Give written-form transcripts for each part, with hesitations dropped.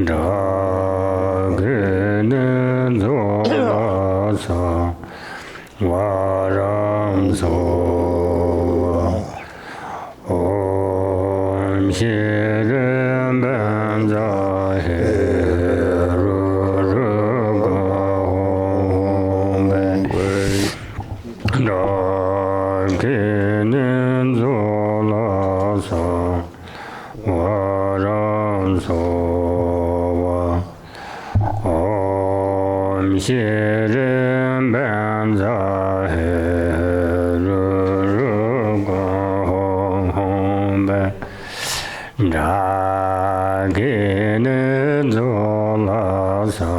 dakinis olasa varam sova om shirim benza Heruka dakinis olasa varam sova om shirim benza Heruka dakinis olasa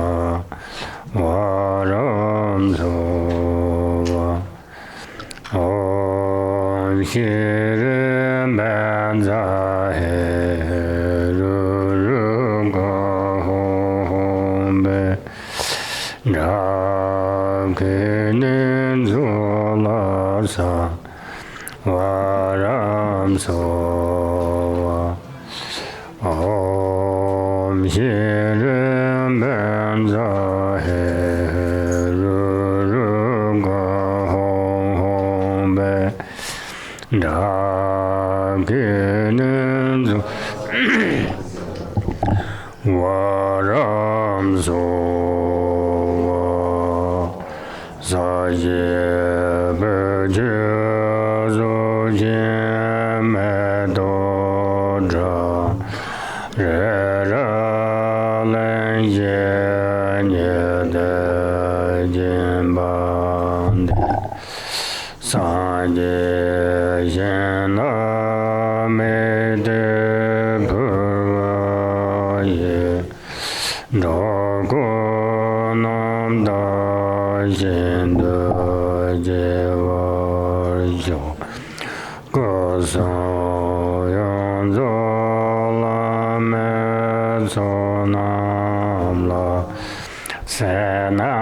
varam sova om shirim benza Heruka dakinis olasa varam sova om shirim benza Heruka dakinis varam sova saye beje zoje medoja re len ye nye de jimbande sanje yen la me de purvaye dogo nam da yen de jevarjo gozo yon zo la me zo nam la se na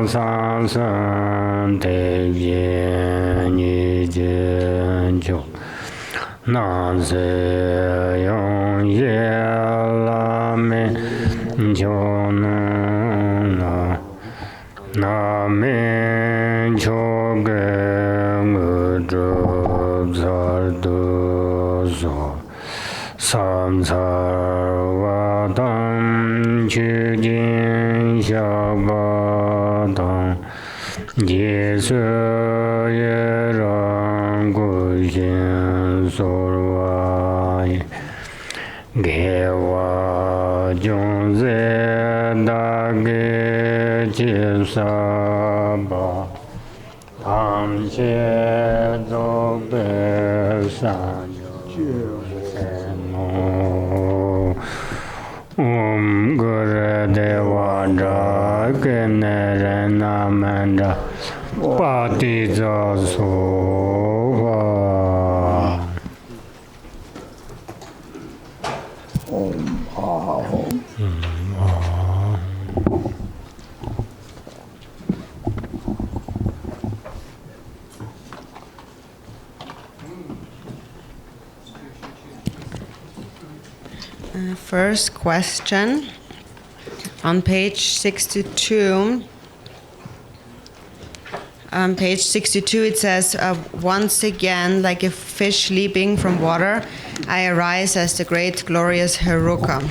san san te yen yi jen jo nan se yon ye la me jo na na me jo ge ngu zhu zar du zo sam sar va dam chu jin xia ba dang ye su ye rang gu xin sor va ye ge wa jung ze da ge chi sa ba tam xie zo be san Om Guru Deva Dakinis Namanda Pati Sova Om Ahom First question on page 62. On page 62 it says, once again, like a fish leaping from water, I arise as the great glorious Heruka.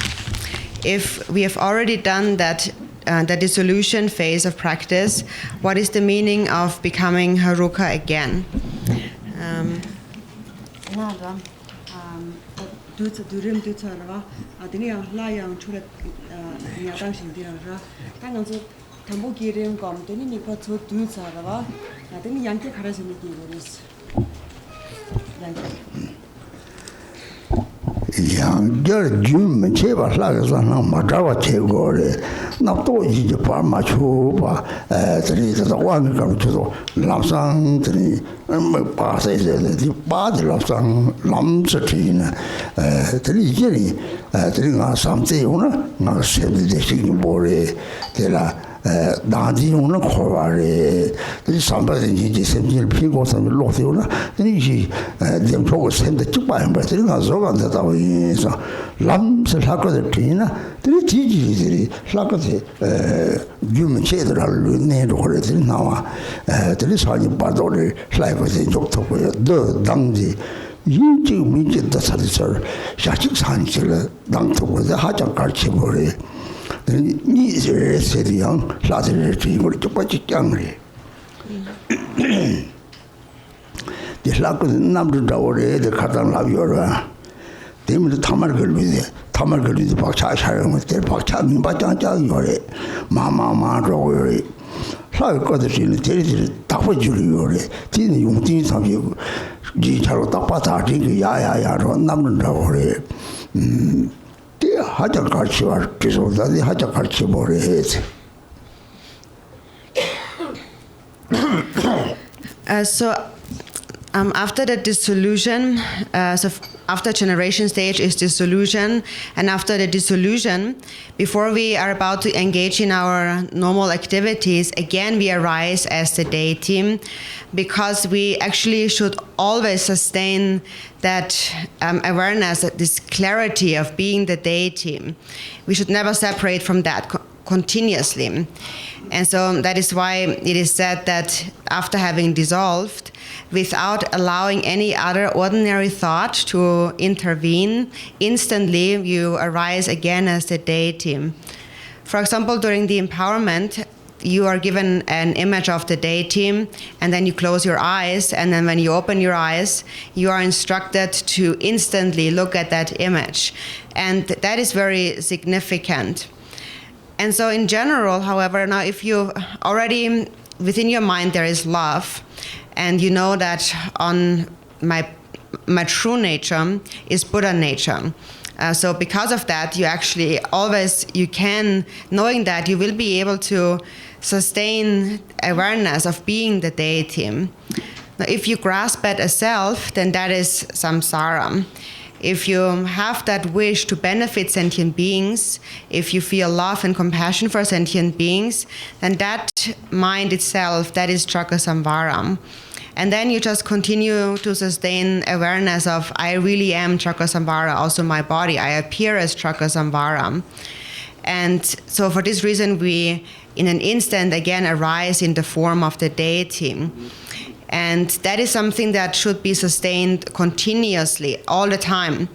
If we have already done that, the dissolution phase of practice, what is the meaning of becoming Heruka again? yang ger jum che ba la ga na ma da wa che go le na to ji je pa ma chu ba tri da wa ga ga chu la sang tri ma pa se le di pa de la sang lam che ti na tri ji ni tri nga sam te una na se de chi bo le de la 나지 오는 코와래 이 삼바는 이제 sem질 피고 삼 로세오나 이 점초고 샘데 쭉바인 버들이 가서 간다다 보이서 람스 하거든 뒤나 이 지지들이 하거든 유문 제대로를 내로 그래들 나와 들이 사지 바도를 라이브에 좋다고요 더 당지 인지 민지다 사리서 자식 산실 당토고자 하장 가르쳐 버려 니 세리양 라들을 이걸 똑같이 짱을 디슬라고 남들다 오래 가당 라비오라 때문에 타말 걸리지 박차샤는 때 박차는 박장장 요래 마마마로 요래 살 것들이 데리들 답을 요래 뒤는 용진이 삼이 지차로 딱 받아 지금 야야야로 남는다 오래 하자 가르쳐 계속 다시 하자 가르쳐 버려 해야지. After the dissolution, after generation stage is dissolution, and after the dissolution, before we are about to engage in our normal activities, again we arise as the deity, because we actually should always sustain that awareness, this clarity of being the deity. We should never separate from that continuously. And so that is why it is said that after having dissolved, without allowing any other ordinary thought to intervene, instantly you arise again as the deity. For example, during the empowerment, you are given an image of the deity, and then you close your eyes, and then when you open your eyes, you are instructed to instantly look at that image. And that is very significant. And so in general, however, now if you already, within your mind there is love, and you know that on my true nature is Buddha nature. So because of that, you actually always, knowing that you will be able to sustain awareness of being the deity. Now, if you grasp at a self, then that is samsara. If you have that wish to benefit sentient beings, if you feel love and compassion for sentient beings, then that mind itself, that is Chakrasamvara. And then you just continue to sustain awareness of, I really am Chakrasamvara, also my body. I appear as Chakrasamvara. And so for this reason, we, in an instant, again arise in the form of the deity. And that is something that should be sustained continuously, all the time,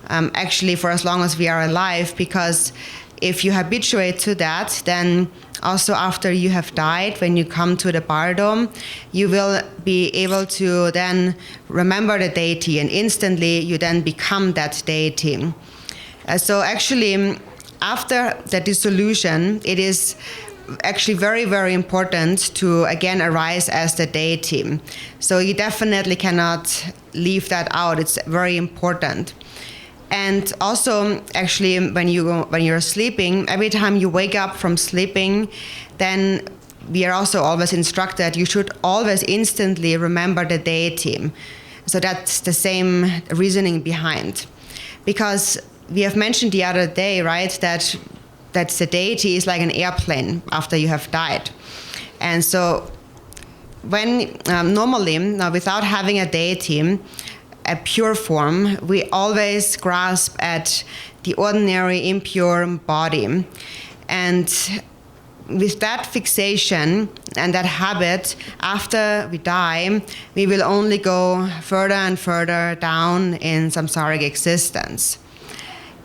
actually for as long as we are alive, because if you habituate to that, then also after you have died, when you come to the Bardo, you will be able to then remember the deity, and instantly you then become that deity. So actually, after the dissolution, it is actually very, very important to again arise as the deity. So you definitely cannot leave that out. It's very important. And also, actually, when you're sleeping, every time you wake up from sleeping, then we are also always instructed you should always instantly remember the deity. So that's the same reasoning behind. Because we have mentioned the other day, right, that the deity is like an airplane after you have died. And so when normally, now without having a deity, a pure form, we always grasp at the ordinary impure body. And with that fixation and that habit, after we die, we will only go further and further down in samsaric existence.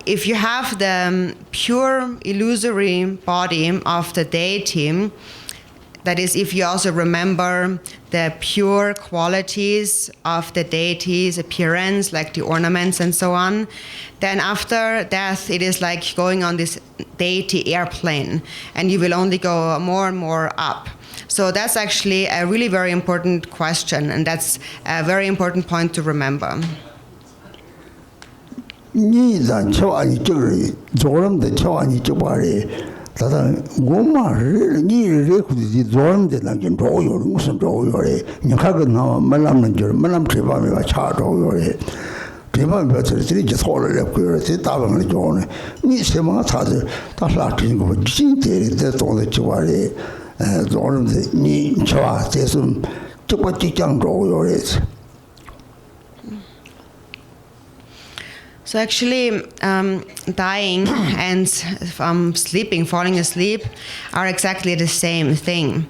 If you have the pure illusory body of the deity, that is, if you also remember the pure qualities of the deity's appearance, like the ornaments and so on, then after death, it is like going on this deity airplane, and you will only go more and more up. So that's actually a really very important question, and that's a very important point to remember. 你咱瞧啊，你这个做人的瞧啊，你这把人，他说我嘛是你这苦的做人的那件照有，我是照有的。你看个那没那么就是没那么吃饭没法吃照有的。 대만 배터리 just hold it up here the 다방을 좋네 니 세마가 다들 다 라tin 거 진짜에 돈을 줘와리 돈인데 니 좋아 대선 저거 직장 줘요래서. So actually, dying and sleeping, falling asleep, are exactly the same thing.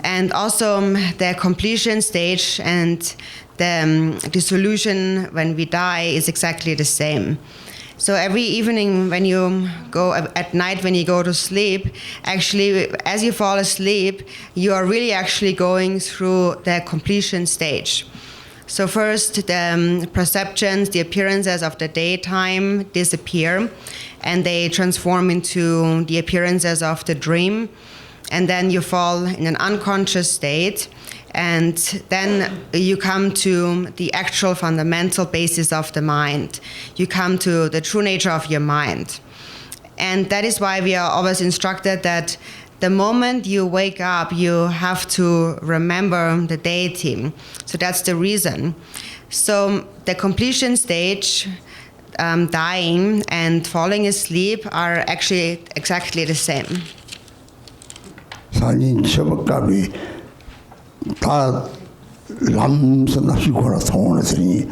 And also the completion stage and the dissolution when we die is exactly the same. So every evening when you go, at night when you go to sleep, actually as you fall asleep, you are really actually going through the completion stage. So first, the perceptions, the appearances of the daytime disappear, and they transform into the appearances of the dream. And then you fall in an unconscious state, and then you come to the actual fundamental basis of the mind. You come to the true nature of your mind. And that is why we are always instructed that the moment you wake up, you have to remember the deity. So that's the reason. So the completion stage, dying and falling asleep, are actually exactly the same. 산인 셔벅갑이 다 람선나 시고라 통원했으니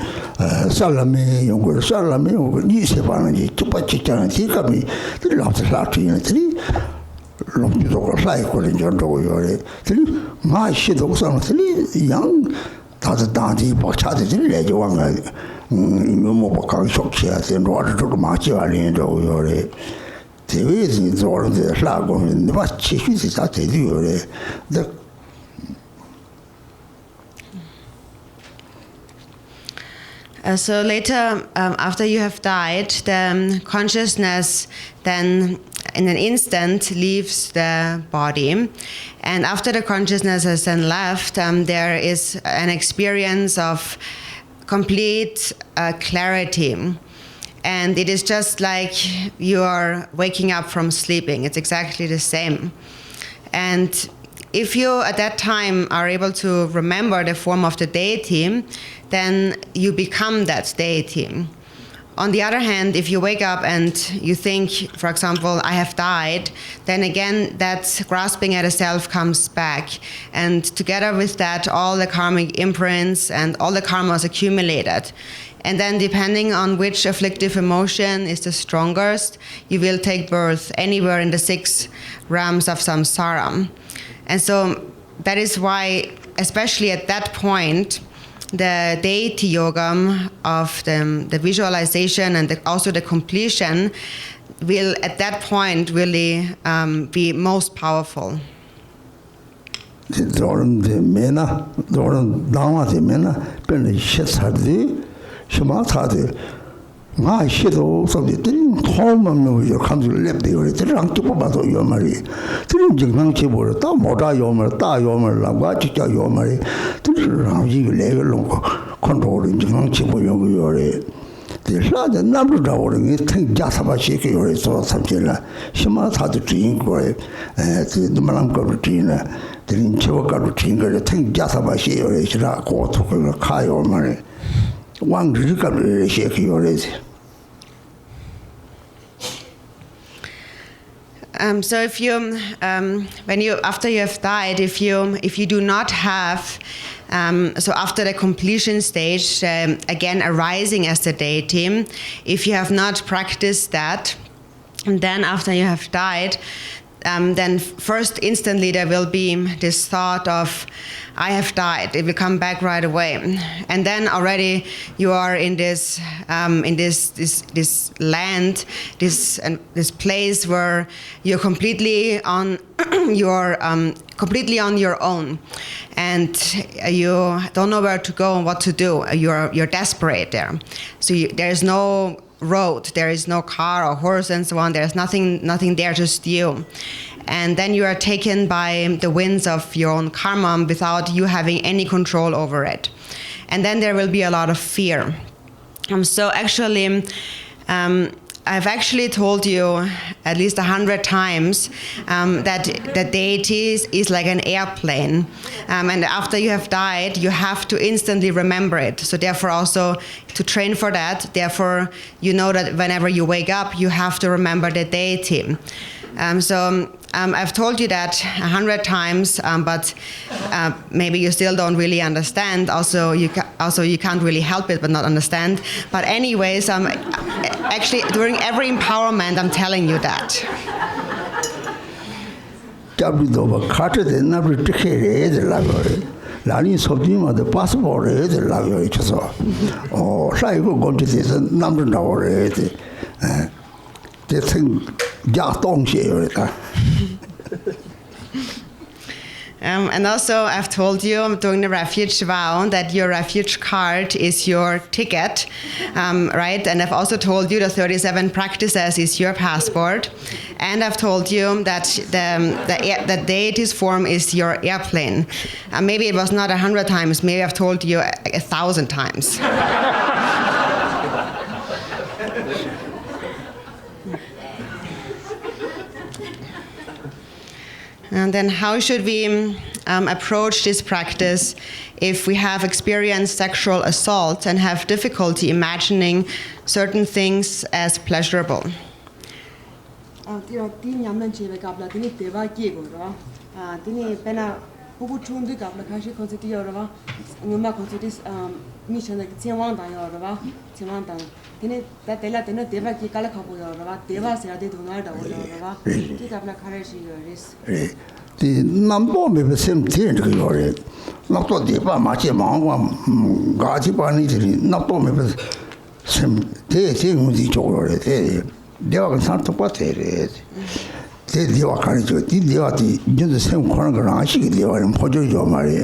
살라메 용거 살라메 용거 니세바는지 뚜빠찌잖아 디갑이 들라서 라트이네들이 롱비도가 사이콜인 전도고 요래 들이 마시도 상들이 양 다들 다디 박차들이 내지 왕가 뭐 박강 속시야 된 로아도 마치와리는 요래 대외에서 저런데 라고는 마치 휴지 다 되요래 So later, after you have died, the consciousness then in an instant leaves the body. And after the consciousness has then left, there is an experience of complete clarity. And it is just like you are waking up from sleeping. It's exactly the same. And if you at that time are able to remember the form of the deity, then you become that deity. On the other hand, if you wake up and you think, for example, I have died, then again that grasping at a self comes back. And together with that, all the karmic imprints and all the karmas accumulated. And then depending on which afflictive emotion is the strongest, you will take birth anywhere in the 6 realms of samsara. And so that is why, especially at that point, the deity yoga of the visualization and also the completion will, at that point, really be most powerful. 마 시도 소리들이 처음에 요 감을 랩대요. 들랑 쭉 봐도 요 말이. 들은 정상 집으로 또 뭐다 요 말, 따 요 말라고 진짜 요 말이. 들랑 이거 레벨 놓고 컨트롤 정상 집으로 요래. 들라다 남도 나오는 게 탱자사바시 요래서 삼질라. 심마 사도 주인 거에 너만 거 루틴이나 들인 저거 루틴 거에 탱자사바시 요래시라 고토를 가요 말이. So if you, when you, after you have died, if you do not have, so after the completion stage, again arising as the deity, if you have not practiced that, and then after you have died, then first instantly there will be this thought of, I have died. It will come back right away, and then already you are in this land, this place where you're completely on completely on your own, and you don't know where to go and what to do. You're desperate there, so there is no road, there is no car or horse and so on. There's nothing there, just you. And then you are taken by the winds of your own karma without you having any control over it. And then there will be a lot of fear. So actually, I've actually told you at least 100 times that the deity is like an airplane. And after you have died, you have to instantly remember it. So therefore also to train for that, therefore you know that whenever you wake up, you have to remember the deity. I've told you that 100 times, but maybe you still don't really understand. Also, you can't really help it but not understand. But anyways, actually during every empowerment, I'm telling you that. 라니 소비마도 파스포르에 라고 있어서 사이고 건지에서 남들 나오래 대생 야동시에요다. And also, I've told you during the refuge vow that your refuge card is your ticket, right? And I've also told you the 37 practices is your passport. And I've told you that the deity's form is your airplane. Maybe it was not 100 times, maybe I've told you 1,000 times. And then how should we approach this practice if we have experienced sexual assault and have difficulty imagining certain things as pleasurable? The number of the same thing to your not to the Machimang, Gajipani, not to me same thing with each other. They are not to what it is. They are carried to the same corner, she they are in Pojo Mari,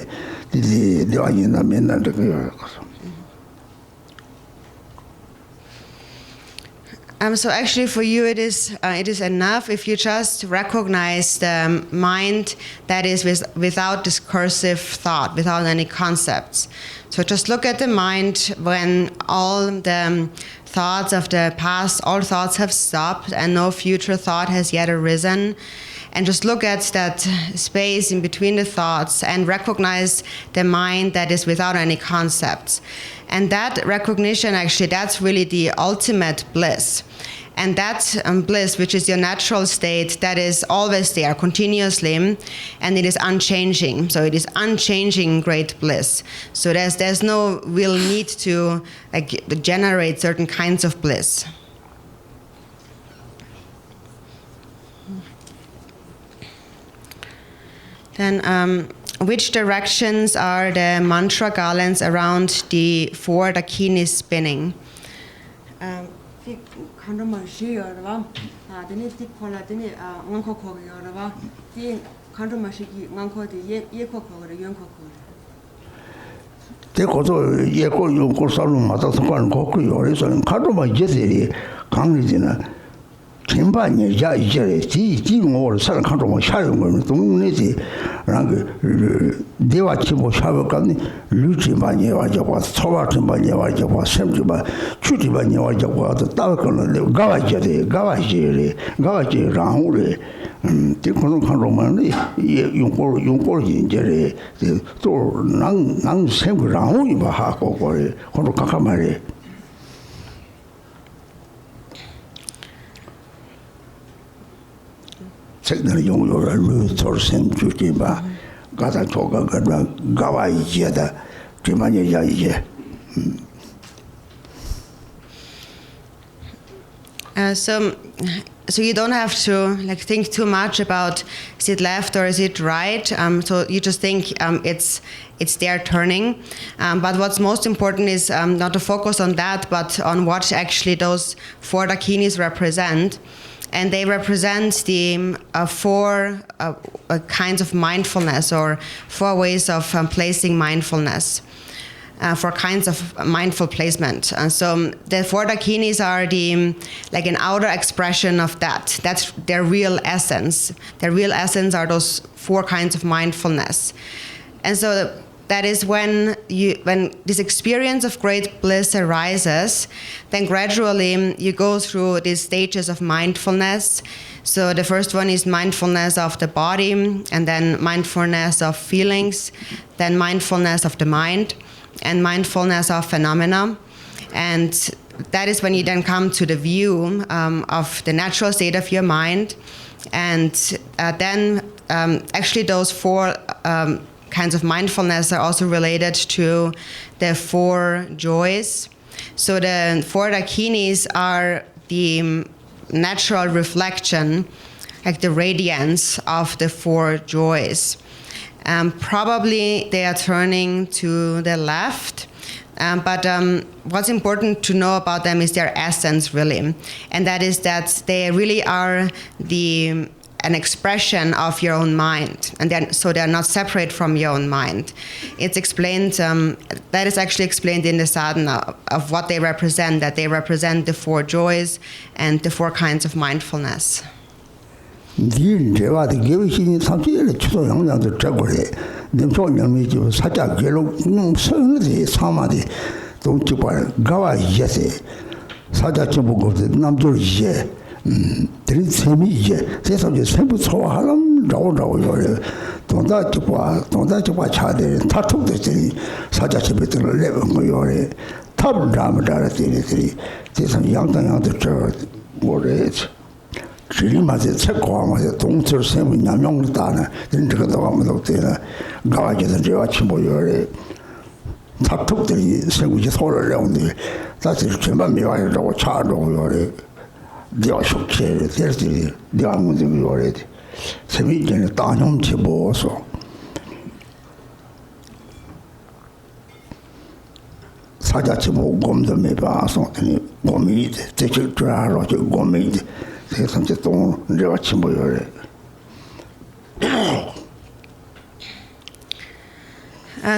they are in the men and the So actually for you it is enough if you just recognize the mind that is without discursive thought, without any concepts. So just look at the mind when all the thoughts of the past, all thoughts have stopped and no future thought has yet arisen. And just look at that space in between the thoughts and recognize the mind that is without any concepts. And that recognition, actually, that's really the ultimate bliss. And that bliss, which is your natural state, that is always there, continuously, and it is unchanging. So it is unchanging great bliss. So there's no real need to generate certain kinds of bliss. Then, which directions are the mantra garlands around the 4 dakinis spinning? 김반이 야 이제 지금으로 사람 간도 샤는 거는 동네지 랑 대화 치고 샤버까지 루치반이 와서 초바팀반이 와서 샘지바 추지반이 와서 따거는 가와지래 라우래 대코는 간로만이 용골 이제래 또난 샘그 라우이 봐 하고 거래 혼도 가까마래 책들이 용요를 루토르센 주기바 가다 조가가 가와 이제다 뒤만이 야 이제 So you don't have to think too much about is it left or is it right. So you just think it's their turning. But what's most important is not to focus on that, but on what actually those 4 dakinis represent. And they represent the 4 kinds of mindfulness, or 4 ways of placing mindfulness, 4 kinds of mindful placement. And so the 4 dakinis are an outer expression of that. That's their real essence. Their real essence are those 4 kinds of mindfulness. And so that is when this experience of great bliss arises, then gradually you go through these stages of mindfulness. So the first one is mindfulness of the body, and then mindfulness of feelings, then mindfulness of the mind, and mindfulness of phenomena. And that is when you then come to the view of the natural state of your mind. And then actually those four kinds of mindfulness are also related to the four joys. So the four dakinis are the natural reflection, like the radiance of the four joys. Probably they are turning to the left, but what's important to know about them is their essence, really. And that is that they really are an expression of your own mind, and so they're not separate from your own mind. It's explained, that is actually explained in the sadhana of what they represent, that they represent the four joys and the four kinds of mindfulness.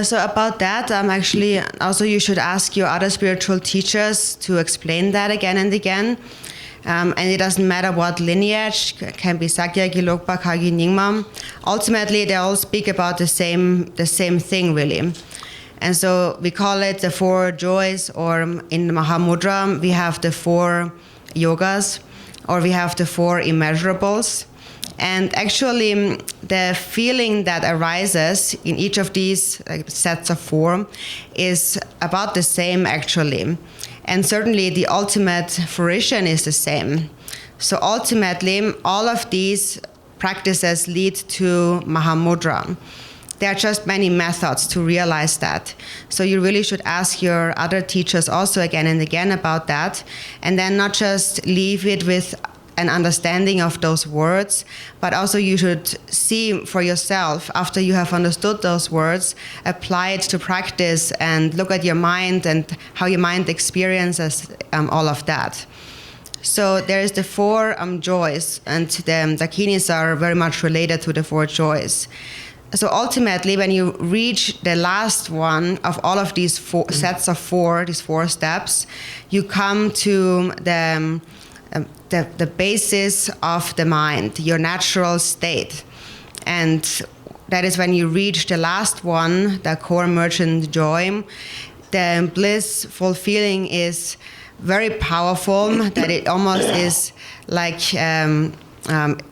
So about that, actually, also you should ask your other spiritual teachers to explain that again and again. And it doesn't matter what lineage, can be Sakya, Gelugpa, Kagi, Nyingma. Ultimately, they all speak about the same thing, really. And so we call it the four joys, or in the Mahamudra, we have the four yogas, or we have the four immeasurables. And actually, the feeling that arises in each of these sets of four is about the same, actually. And certainly, the ultimate fruition is the same. So ultimately, all of these practices lead to Mahamudra. There are just many methods to realize that. So you really should ask your other teachers also again and again about that, and then not just leave it with an understanding of those words, but also you should see for yourself, after you have understood those words, apply it to practice and look at your mind and how your mind experiences all of that. So there is the four joys, and the dakinis are very much related to the four joys. So ultimately, when you reach the last one of all of these four sets of four, these four steps, you come to the basis of the mind, your natural state. And that is when you reach the last one, the core emergent joy. The blissful feeling is very powerful, that it almost is like,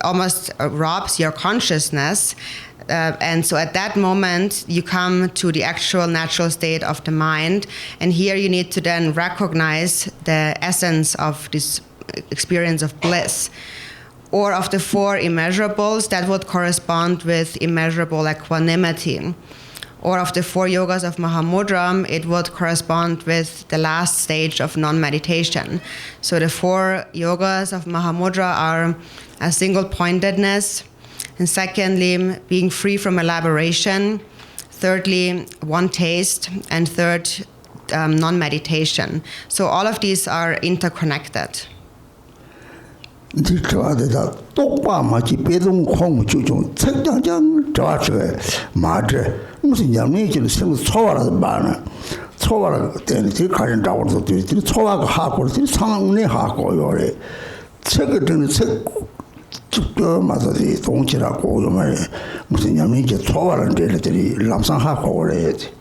almost robs your consciousness. And so at that moment, you come to the actual natural state of the mind. And here you need to then recognize the essence of this experience of bliss. Or of the four immeasurables, that would correspond with immeasurable equanimity. Or of the four yogas of Mahamudra, it would correspond with the last stage of non-meditation. So the four yogas of Mahamudra are a single-pointedness, and secondly, being free from elaboration, thirdly, one taste, and third, non-meditation. So all of these are interconnected. 축도 맞아서 동치라고 요 말에 무슨 냐면 이제 초월한 데들이 람상하고 그래야지.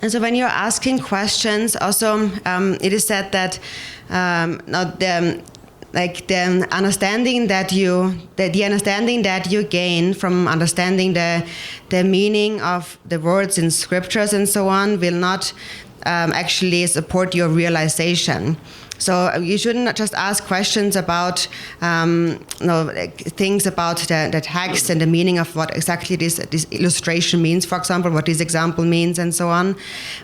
And so when you're asking questions, also it is said that the understanding that you gain from understanding the meaning of the words in scriptures and so on will not actually support your realization. So you shouldn't just ask questions about things about the text and the meaning of what exactly this illustration means, for example, what this example means and so on.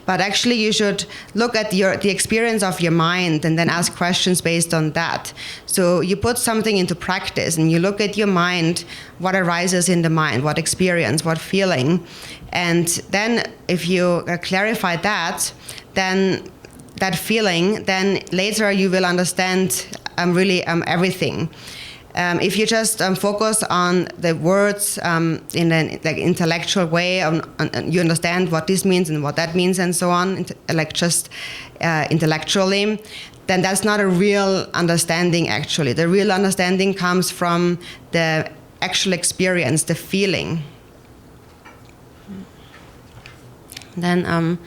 But actually you should look at the experience of your mind and then ask questions based on that. So you put something into practice and you look at your mind, what arises in the mind, what experience, what feeling. And then if you clarify that, then that feeling, then later you will understand really everything. If you just focus on the words in an intellectual way, you understand what this means and what that means and so on, intellectually, then that's not a real understanding actually. The real understanding comes from the actual experience, the feeling. Then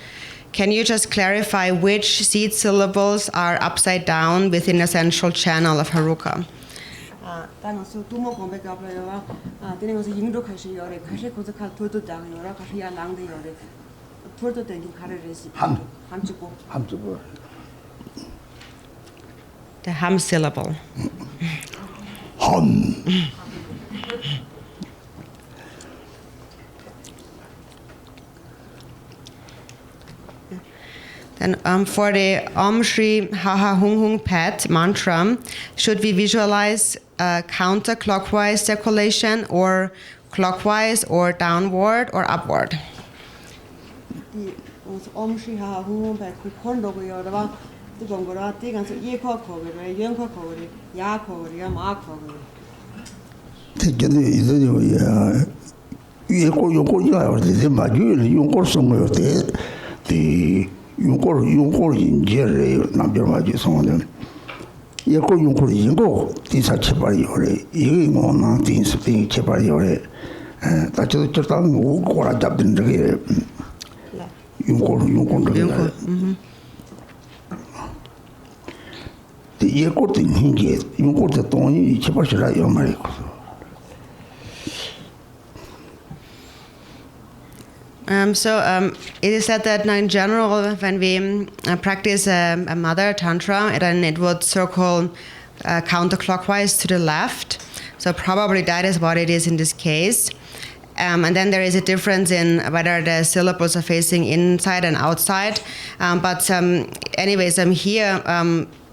can you just clarify which seed syllables are upside down within the central channel of Heruka? The hum syllable. Hum. And for the Om Shri Ha Ha Hung Hung Pet mantra, should we visualize counterclockwise circulation or clockwise or downward or upward? Om Shri Ha Ha Hung Hung Pet kondo go yorwa the gongora tigan so ye ko ko re yen ko ko re ya ko re ya ma ko re. Tejene ido ya ye ko yo ko ya or de ma ju yo ko so mo de 용골 인제를 남별마지 성원은 예고 용골 인고 디사 제발이오래 이게 뭐나 디스팅 제발이오래 다쳐도 저당 오고라 잡는 저게 용골 예고도 인게 용골도 돈이 제발이라 요 말이고. It is said that in general, when we practice a mother tantra, then it would circle counterclockwise to the left. So probably that is what it is in this case. And then there is a difference in whether the syllables are facing inside and outside. Anyways, here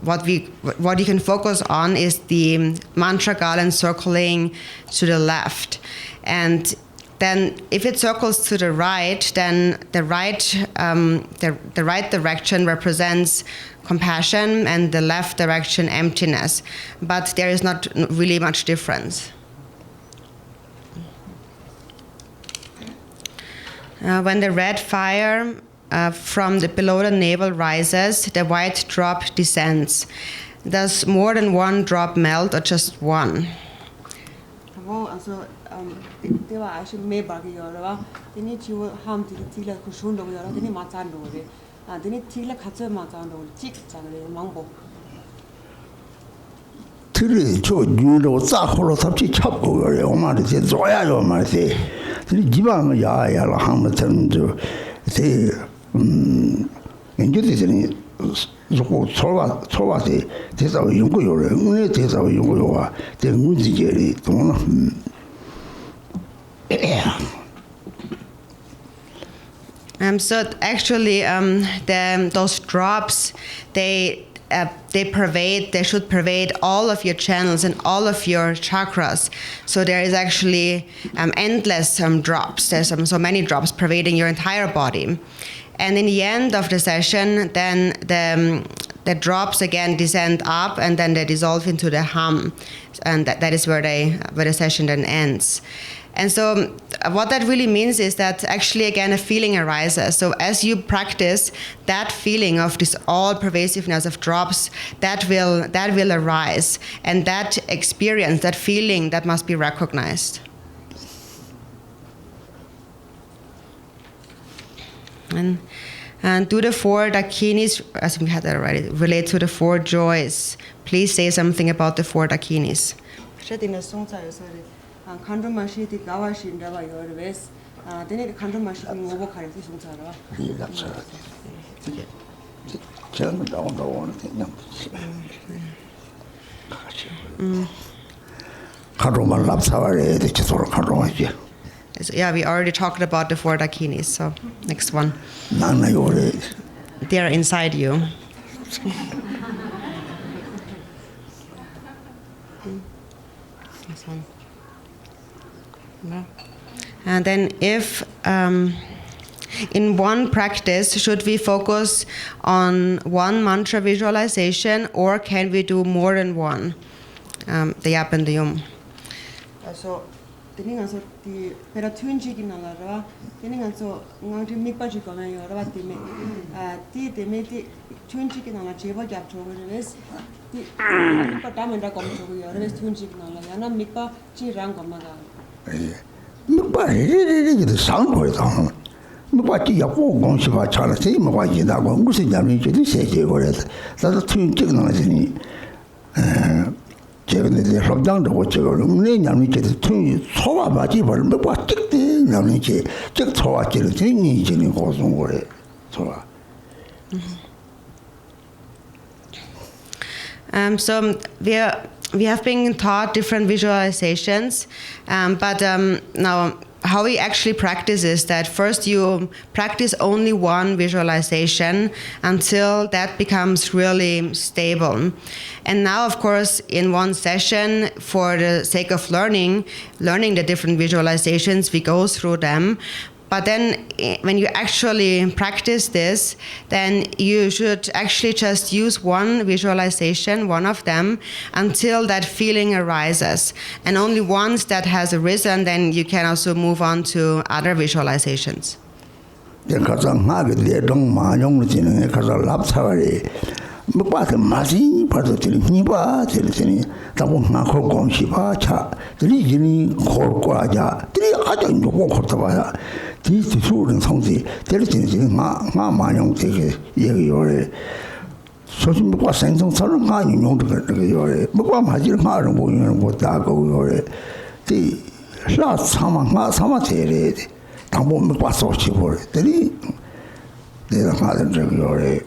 what you can focus on is the mantra garland circling to the left. And then if it circles to the right, then the right direction represents compassion and the left direction emptiness. But there is not really much difference. When the red fire from below the navel rises, the white drop descends. Does more than one drop melt or just one? 틀이 저 뉴로 싸홀로 탑지 잡고 그래 엄마한테 제 줘야요 말이지 틀이 지방을 야야라 하면 저대 인제들이 저거 초바지 대사고 연구요래 은혜 대사고 연구요가 대 문제들이 돈 So actually, those drops, they should pervade all of your channels and all of your chakras. So there is actually endless drops. There's so many drops pervading your entire body. And in the end of the session, then the drops again descend up and then they dissolve into the hum. And that is where the session then ends. And so what that really means is that actually, again, a feeling arises. So as you practice, that feeling of this all-pervasiveness of drops, that will arise. And that experience, that feeling, that must be recognized. And do the 4 dakinis, as we had that already, relate to the 4 joys. Please say something about the 4 dakinis. So, yeah, we already talked about the 4 dakinis, so next one. They are inside you. This one. Yeah. And then if in one practice, should we focus on one mantra visualization, or can we do more than one? The yap and the yum. So, so the better twin chicken on the so going to make budget on your about the made twin chicken on a table gap to this. The diamond come to your rest twin chicken on the Mikpa Chirang on Maga. The sound for it on. What you have gone to our charity, what you are going to see them to say you were it. That's a twin chicken on it. 제가 협당도 고치고 내년에 이제 통이 소화바지를 몇 찍대 나는 이제 즉 소화지를 되니 이제 고송 거래 소화. So we have been taught different visualizations, but now how we actually practice is that first you practice only one visualization until that becomes really stable. And now, of course, in one session, for the sake of learning the different visualizations, we go through them. But then when you actually practice this, then you should actually just use one visualization, one of them, until that feeling arises. And only once that has arisen, then you can also move on to other visualizations. These children something diligently 만용 되게 얘기요래 소신 먹고 생성 서는 거 용도 그거요래 먹고 맞을 말은 보이는 못 하고 요래 이 라 사마 제래 당보 먹고 소치 버려 되니 내가 하는 저거요래.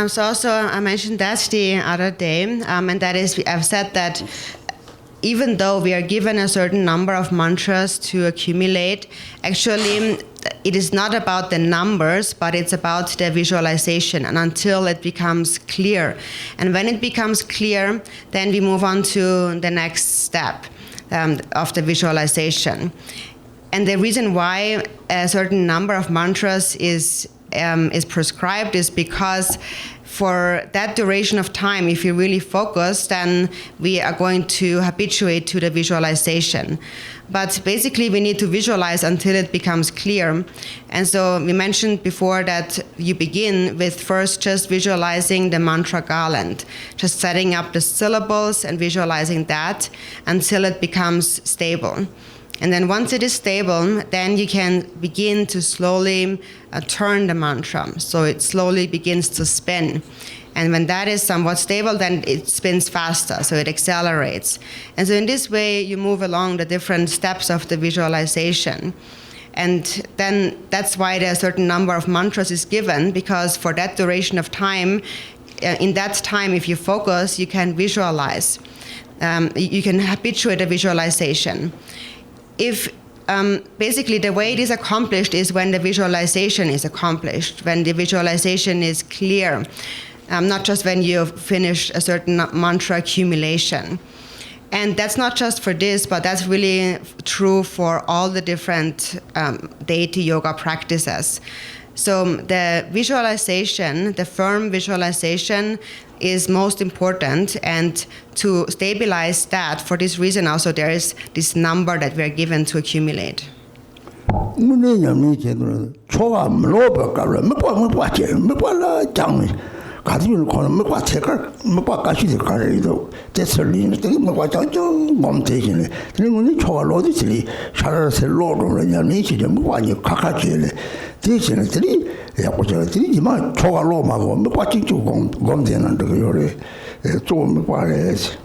So also I mentioned that the other day, and that is I've said that even though we are given a certain number of mantras to accumulate, actually it is not about the numbers, but it's about the visualization, and until it becomes clear. And when it becomes clear, then we move on to the next step of the visualization. And the reason why a certain number of mantras is prescribed is because for that duration of time, if you really focus, then we are going to habituate to the visualization. But basically, we need to visualize until it becomes clear. And so we mentioned before that you begin with first just visualizing the mantra garland, just setting up the syllables and visualizing that until it becomes stable. And then once it is stable, then you can begin to slowly turn the mantra. So it slowly begins to spin. And when that is somewhat stable, then it spins faster, so it accelerates. And so in this way, you move along the different steps of the visualization. And then that's why there are a certain number of mantras is given, because for that duration of time, in that time, if you focus, you can visualize. You can habituate a visualization. If basically the way it is accomplished is when the visualization is accomplished, when the visualization is clear, not just when you finish a certain mantra accumulation. And that's not just for this, but that's really true for all the different deity yoga practices. So the visualization, the firm visualization, is most important, and to stabilize that, for this reason also there is this number that we are given to accumulate. 가지고 거는 뭐 책을 뭐 가지고 가려도 됐을리는 되게 뭐 장장 몸 대신에 그런 거는 초월로도 들이 살아서 로로냐 니시죠 뭐 아니 각각이래 대신에 들이 야고저들이 이만 초월로 막고 뭐 같이 주고 검되는 거 요래 좀 말해야지.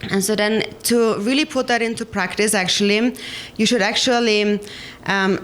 And so then to really put that into practice, actually, you should actually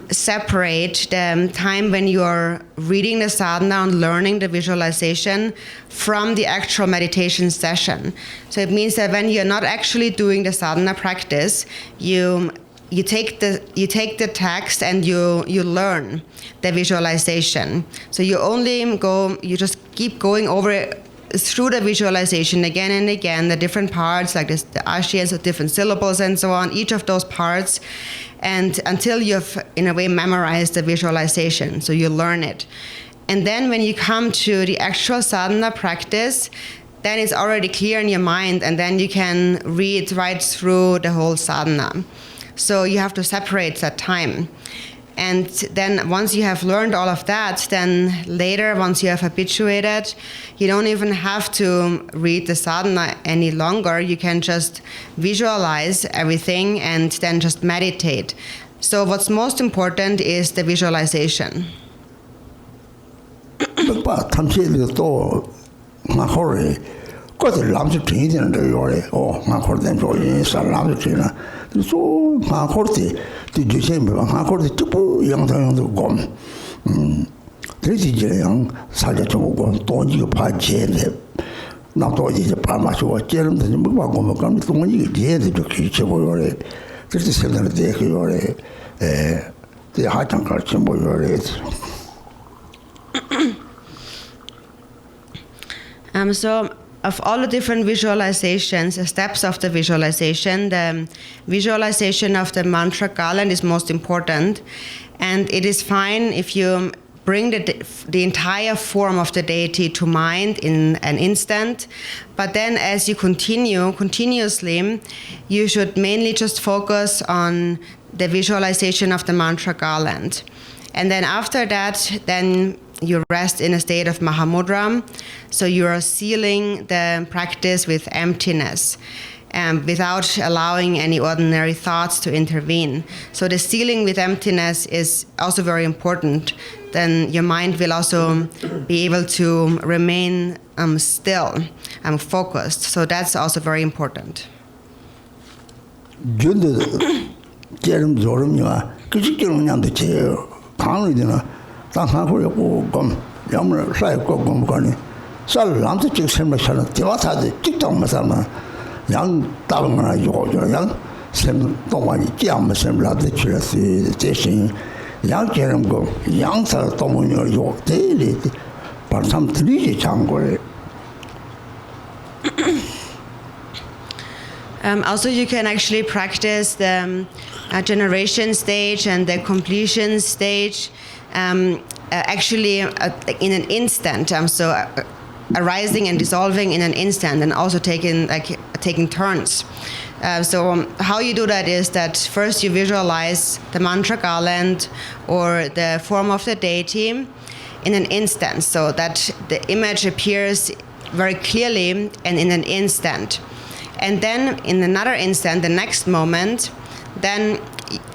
separate the time when you're reading the sadhana and learning the visualization from the actual meditation session. So it means that when you're not actually doing the sadhana practice, you take the text and you learn the visualization. So you just keep going over it through the visualization again and again, the different parts, like the ashias of different syllables and so on, each of those parts, and until you've, in a way, memorized the visualization, so you learn it. And then when you come to the actual sadhana practice, then it's already clear in your mind, and then you can read right through the whole sadhana. So you have to separate that time. And then once you have learned all of that, then later, once you have habituated, you don't even have to read the sadhana any longer. You can just visualize everything and then just meditate. So what's most important is the visualization. So the December, Tipu Yang Gom. This is young Sajato, don't you pay not all the Parmas or Jerem, the Mugam, don't you get the kitchen or this is another day or the heart and carson or So of all the different visualizations, the steps of the visualization, the visualization of the mantra garland is most important. And it is fine if you bring the entire form of the deity to mind in an instant. But then as you continuously, you should mainly just focus on the visualization of the mantra garland. And then after that, then you rest in a state of Mahamudra. So you are sealing the practice with emptiness, without allowing any ordinary thoughts to intervene. So the sealing with emptiness is also very important. Then your mind will also be able to remain still and focused. So that's also very important. Yammer Fly Gom Goni. So Lam to Chick Sema Shala, Tivata, the TikTok Masama, young Tavana, young Sem Tomani, Jam Semla, the Chile, the station, young Jerem Go, young Sal Tomonio, your daily, but some 3 Changore. Also, you can actually practice the generation stage and the completion stage. Actually in an instant, so arising and dissolving in an instant, and also taking turns. So how you do that is that first you visualize the mantra garland or the form of the deity in an instant, so that the image appears very clearly and in an instant. And then in another instant, the next moment, then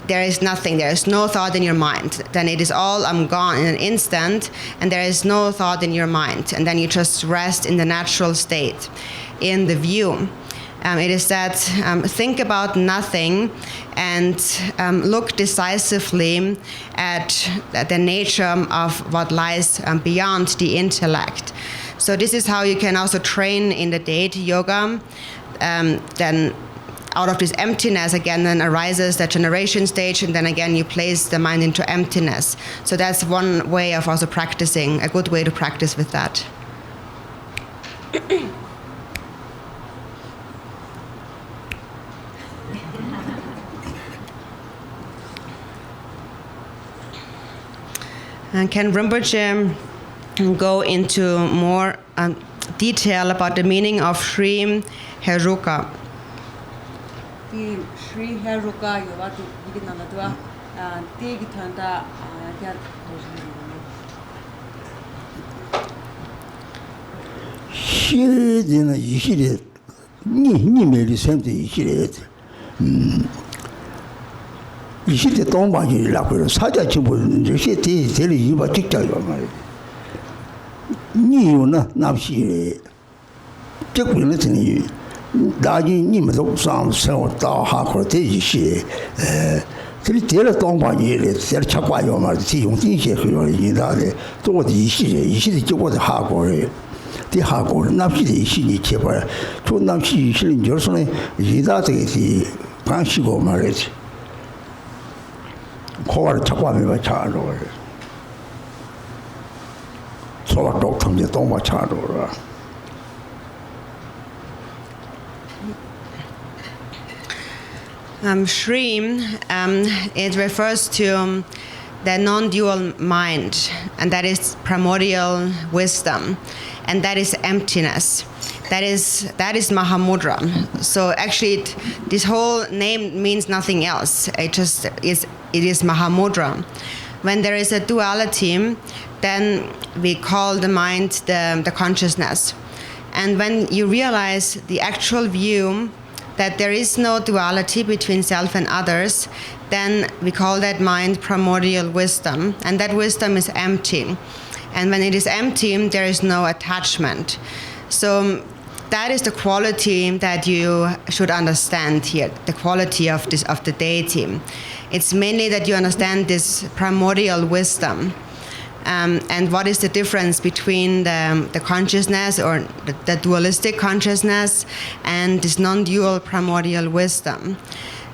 there is nothing, there is no thought in your mind. Then it is all gone in an instant, and there is no thought in your mind. And then you just rest in the natural state, in the view. It is that think about nothing and look decisively at the nature of what lies beyond the intellect. So this is how you can also train in the deity yoga. Then out of this emptiness again then arises that generation stage, and then again you place the mind into emptiness. So that's one way of also practicing, a good way to practice with that. And can Rinpoche go into more detail about the meaning of Sri Heruka? The Sri Heruka yoga to begin on the door, take it on the 시에는 이 시대 니 매리 샘도 이 시대 이 시대 동방이라고 사자 집을 이제 대리 이바 직장이야 말이야. 니요나 남시 적분은 되니 나지 님도 상서 다하고 되지这里跌了东方一类，跌了吃瓜药嘛，这用这些很容易的，做的一系列结果的下过来，的下过来，那批的一系列结果，做那批一系列就是呢，一大这个是关系过嘛来着，可玩吃瓜没法吃着了，做了都他们东方吃着了。Shri, it refers to the non-dual mind, and that is primordial wisdom, and that is emptiness. That is Mahamudra. So actually, this whole name means nothing else. It is Mahamudra. When there is a duality, then we call the mind the consciousness. And when you realize the actual view that there is no duality between self and others, then we call that mind primordial wisdom. And that wisdom is empty. And when it is empty, there is no attachment. So that is the quality that you should understand here, the quality of the deity. It's mainly that you understand this primordial wisdom. And what is the difference between the consciousness or the dualistic consciousness and this non-dual primordial wisdom.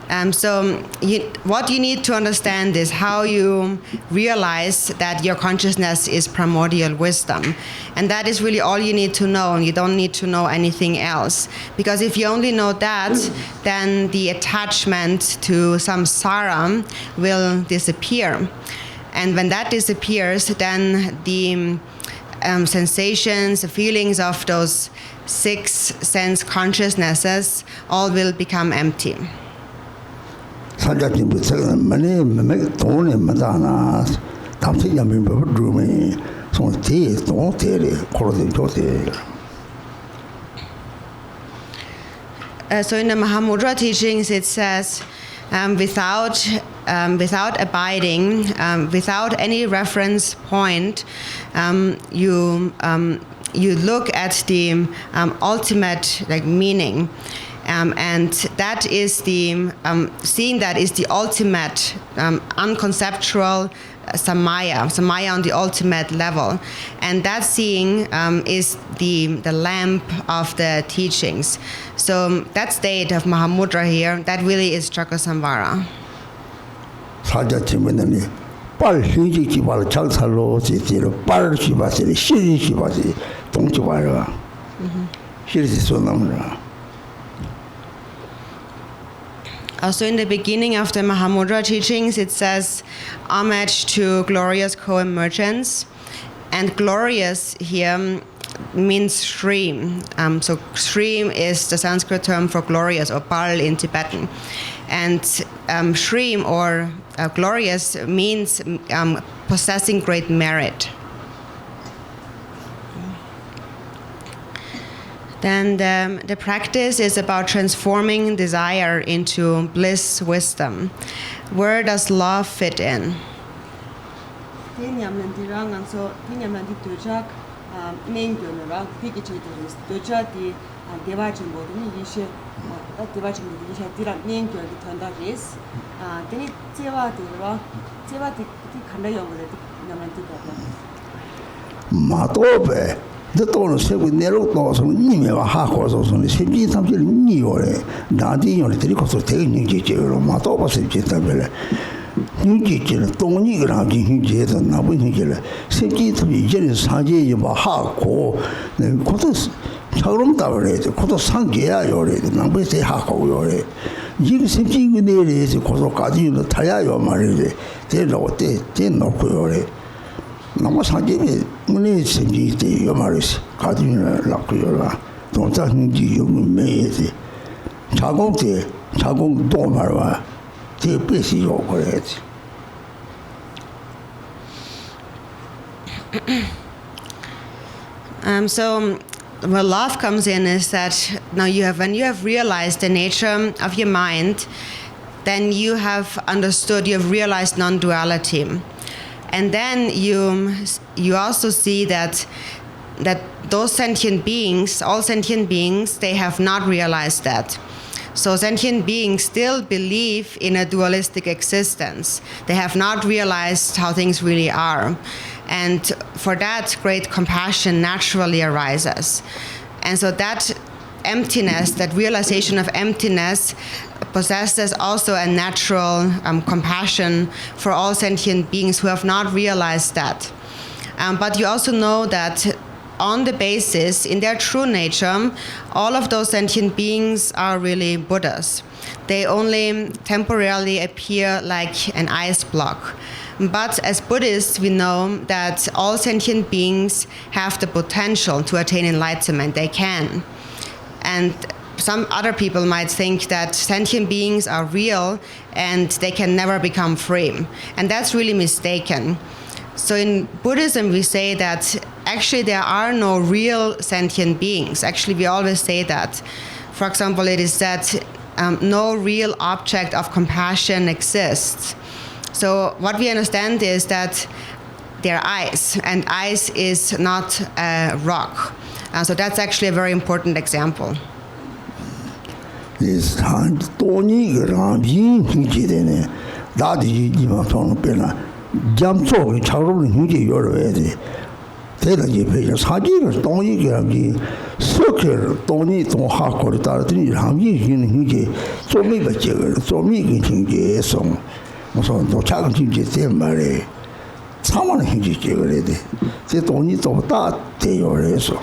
What you need to understand is how you realize that your consciousness is primordial wisdom. And that is really all you need to know. You don't need to know anything else. Because if you only know that, then the attachment to samsara will disappear. And when that disappears, then the sensations, the feelings of those 6 sense consciousnesses all will become empty. So in the Mahamudra teachings, it says, without abiding, without any reference point, you look at the ultimate meaning, and that is the seeing that is the ultimate unconceptual samaya on the ultimate level, and that seeing is the lamp of the teachings. So that state of Mahamudra here, that really is Chakrasamvara. 사자치면은 빨리지 말 장살로 지지로 빨리 바지 시리 바지 동지 봐라. 시리 소나무라. Also in the beginning of the Mahamudra teachings, it says, homage to glorious co-emergence. And glorious here means Sri. So Sri is the Sanskrit term for glorious, or Pal in Tibetan. And Sri, or glorious, means possessing great merit. Then the practice is about transforming desire into bliss wisdom. Where does love fit in? The tono segue nero toso nimeva hakoso sono sempre tampi niore dadi io le tricoso tecnici che lo mato pa se citta bele ninji che toni grandi ninji da na bu ninji le sempre tampi je saje io ba hako ne koto chagram da bele koto sange야 요래 na bu se hako 요래 이게 sempre nere se koto kaji no taya yo 말이지 제 로테 제 놓고 요래 상집이 문에 생기대 요말이스 가디는 락고요라 동자hin지 요문 매예지 자공대 자공 도말와 대배시 요거래지 So where love comes in is that now when you have realized the nature of your mind, then you have understood, you have realized non-duality. And then you also see that those sentient beings, all sentient beings, they have not realized that. So sentient beings still believe in a dualistic existence. They have not realized how things really are. And for that, great compassion naturally arises. And so that emptiness, that realization of emptiness, possesses also a natural compassion for all sentient beings who have not realized that. But you also know that on the basis, in their true nature, all of those sentient beings are really Buddhas. They only temporarily appear like an ice block. But as Buddhists, we know that all sentient beings have the potential to attain enlightenment. They can. And some other people might think that sentient beings are real and they can never become free. And that's really mistaken. So in Buddhism, we say that actually there are no real sentient beings. Actually, we always say that. For example, it is said no real object of compassion exists. So what we understand is that they're ice, and ice is not a rock. So that's actually a very important example. This Tony Ramjin Hijine, Dadi Jimaton Pena, Jamso, Charul Huji Yorvedi, Telaji Pages, Haji, Tony Ramji, Circle, Tony Ton Hakor, Tartini, Ramji, Huji, so me but so me getting song. So no Chakrasamvara Retreat, someone Huji already. They don't need to that day or so.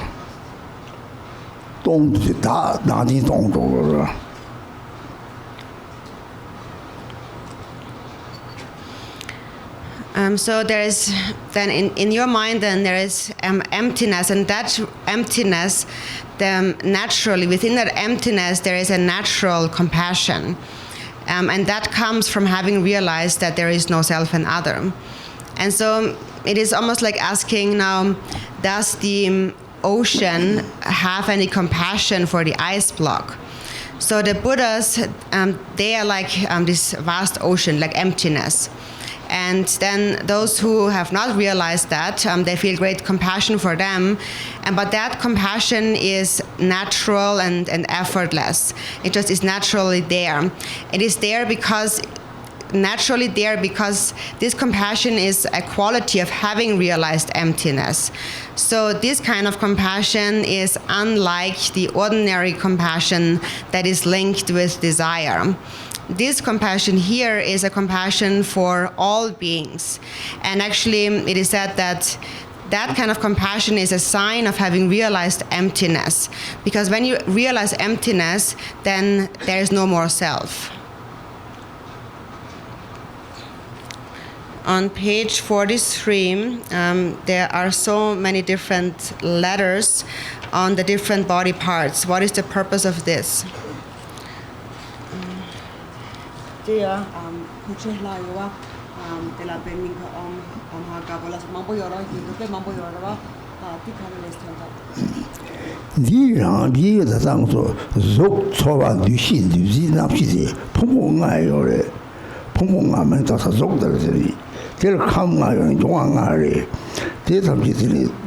Don't that, nothing don't go. So there is then in your mind then there is emptiness, and that emptiness, naturally within that emptiness there is a natural compassion, and that comes from having realized that there is no self and other. And so it is almost like asking now, does the ocean have any compassion for the ice block? So the Buddhas, they are like this vast ocean, like emptiness. And then those who have not realized that, they feel great compassion for them. But that compassion is natural and effortless. It just is naturally there. It is there because naturally there because this compassion is a quality of having realized emptiness. So this kind of compassion is unlike the ordinary compassion that is linked with desire. This compassion here is a compassion for all beings. And actually, it is said that that kind of compassion is a sign of having realized emptiness. Because when you realize emptiness, then there is no more self. On page 43, there are so many different letters on the different body parts. What is the purpose of this? Dia kuchela yowa de la bending ha gabolas mambo yoro ke mambo yoro ti khanes thanda Di Ramji the Sangso Zok Soba Dushi Duzi Napsi Pumunga Yore Pumunga Menta Zok the Tel Kama Yongare Tetamji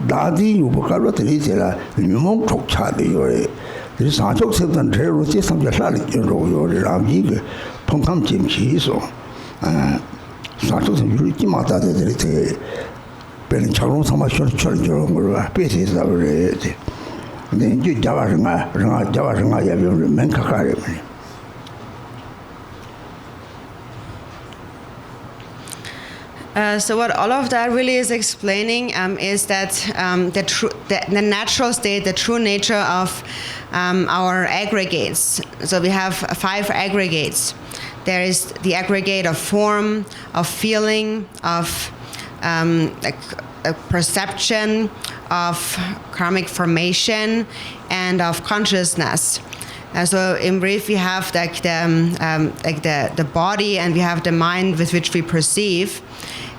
Dadi Ubukalo Telisera Numon Tok Chadi Yore. There is not just seven terror, just some Yasalik Yoro Ramji Punkam Jimchi so Satos and Yurikimata the Ben Charon Sama Church or Pieces of it. Then you Javanga, Menkakari. So what all of that really is explaining is that the natural state, the true nature of our aggregates. So we have 5 aggregates. There is the aggregate of form, of feeling, of perception, of karmic formation, and of consciousness. So in brief, we have the body, and we have the mind with which we perceive,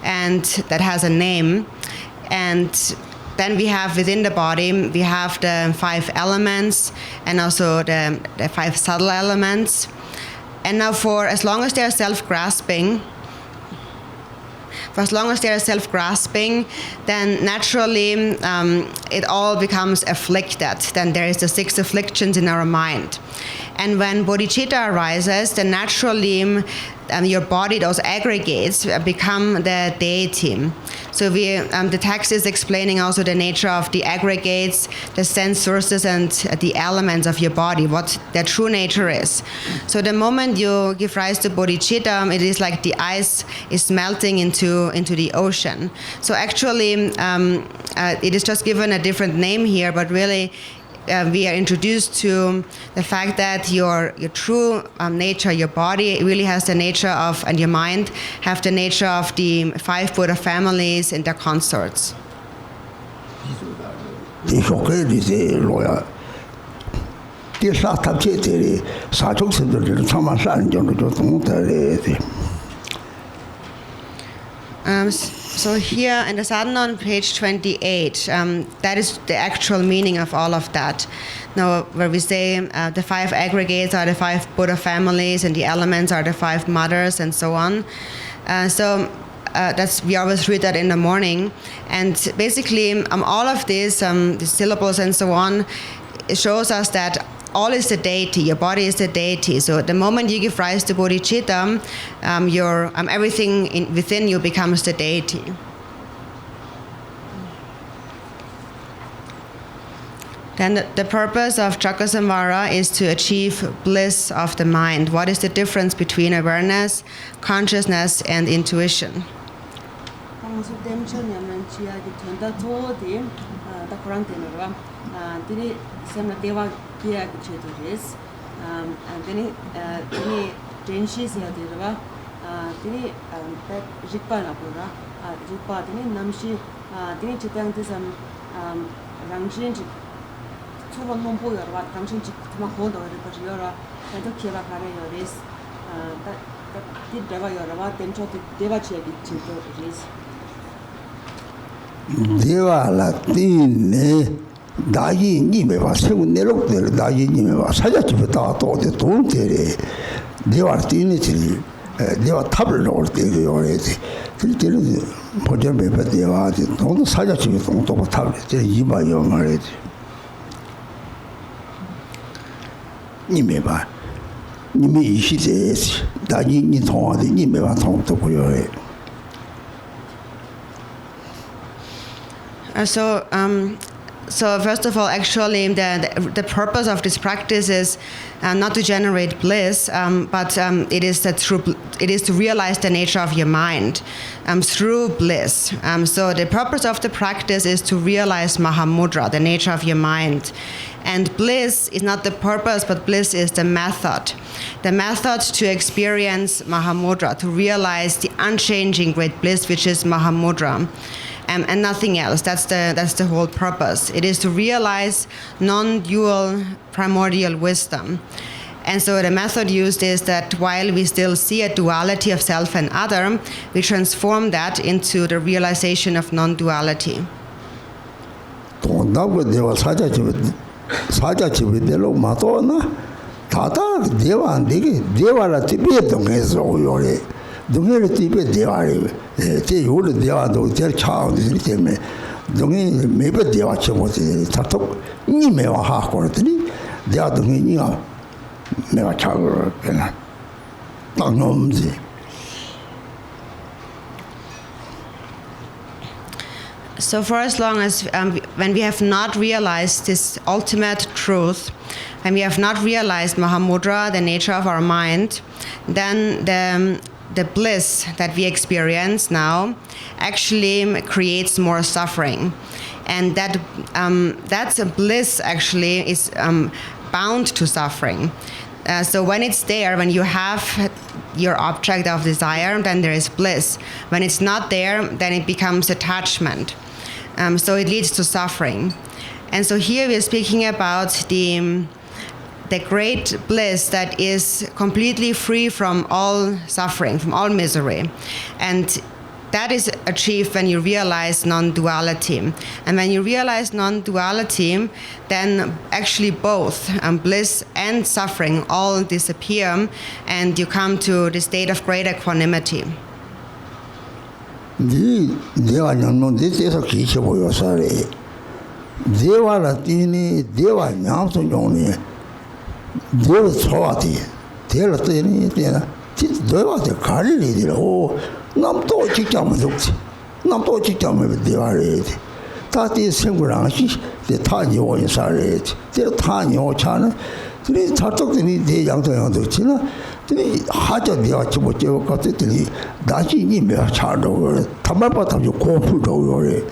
and that has a name. And then we have within the body, we have the 5 elements, and also the 5 subtle elements. And now for as long as they are self-grasping, then naturally it all becomes afflicted. Then there is the 6 afflictions in our mind. And when bodhicitta arises, then naturally your body, those aggregates, become the deity. So the text is explaining also the nature of the aggregates, the sense sources, and the elements of your body, what their true nature is. So the moment you give rise to bodhicitta, it is like the ice is melting into the ocean. So actually, it is just given a different name here, but really, we are introduced to the fact that your true nature, your body, really has the nature of, and your mind have the nature of the 5 Buddha families and their consorts. So here in the sadhana on page 28, that is the actual meaning of all of that. Now, where we say the 5 aggregates are the 5 Buddha families, and the elements are the 5 mothers, and so on. We always read that in the morning, and basically all of these the syllables and so on, it shows us that all is the deity. Your body is the deity. So the moment you give rise to bodhicitta, everything within you becomes the deity. Then the purpose of Chakrasamvara is to achieve bliss of the mind. What is the difference between awareness, consciousness, and intuition? Deva Latine Dagi Nimeva, seven Nerok, Dagi Nimeva, Sajapita, the Tontere, Deva Tinity, Deva Tablet or the already. Pojame, but they are the Sajapit on top of tablet, Yiba Young already. Nimeva Nimi, she says, Dagi Niton, the Nimeva Tom to your. So first of all, actually, the purpose of this practice is not to generate bliss, but it is to realize the nature of your mind through bliss. So the purpose of the practice is to realize Mahamudra, the nature of your mind. And bliss is not the purpose, but bliss is the method. The method to experience Mahamudra, to realize the unchanging great bliss, which is Mahamudra. And nothing else. That's the whole purpose. It is to realize non-dual primordial wisdom. And so the method used is that while we still see a duality of self and other, we transform that into the realization of non-duality. Dungere tipe devari, te yule deva do ter chao di teme. Dungi mebe deva chemo te tatok ni mewa ha kortini. Dea dungi ni ga mewa chao kena. Tangomzi. So for as long as when we have not realized this ultimate truth, when we have not realized Mahamudra, the nature of our mind, then the bliss that we experience now actually creates more suffering. And that's a bliss actually is bound to suffering. So when it's there, when you have your object of desire, then there is bliss. When it's not there, then it becomes attachment. So it leads to suffering. And so here we are speaking about the great bliss that is completely free from all suffering, from all misery. And that is achieved when you realize non-duality. And when you realize non-duality, then actually both bliss and suffering all disappear, and you come to the state of great equanimity. Deva non diteso chi ci voglio stare. Deva latini, deva nyamso nyoni. Deva trovati. Deva latini, deva te carili di lo. Nam to chiamo duksi. Nam to chiamo deva rete. Tati singurangshi de tani o insarete. De tani o chana. De tatokni de yangto yangto china. 이 하자디가 지금 같더니 다시 이메 차도 담아봤다고 고프도요.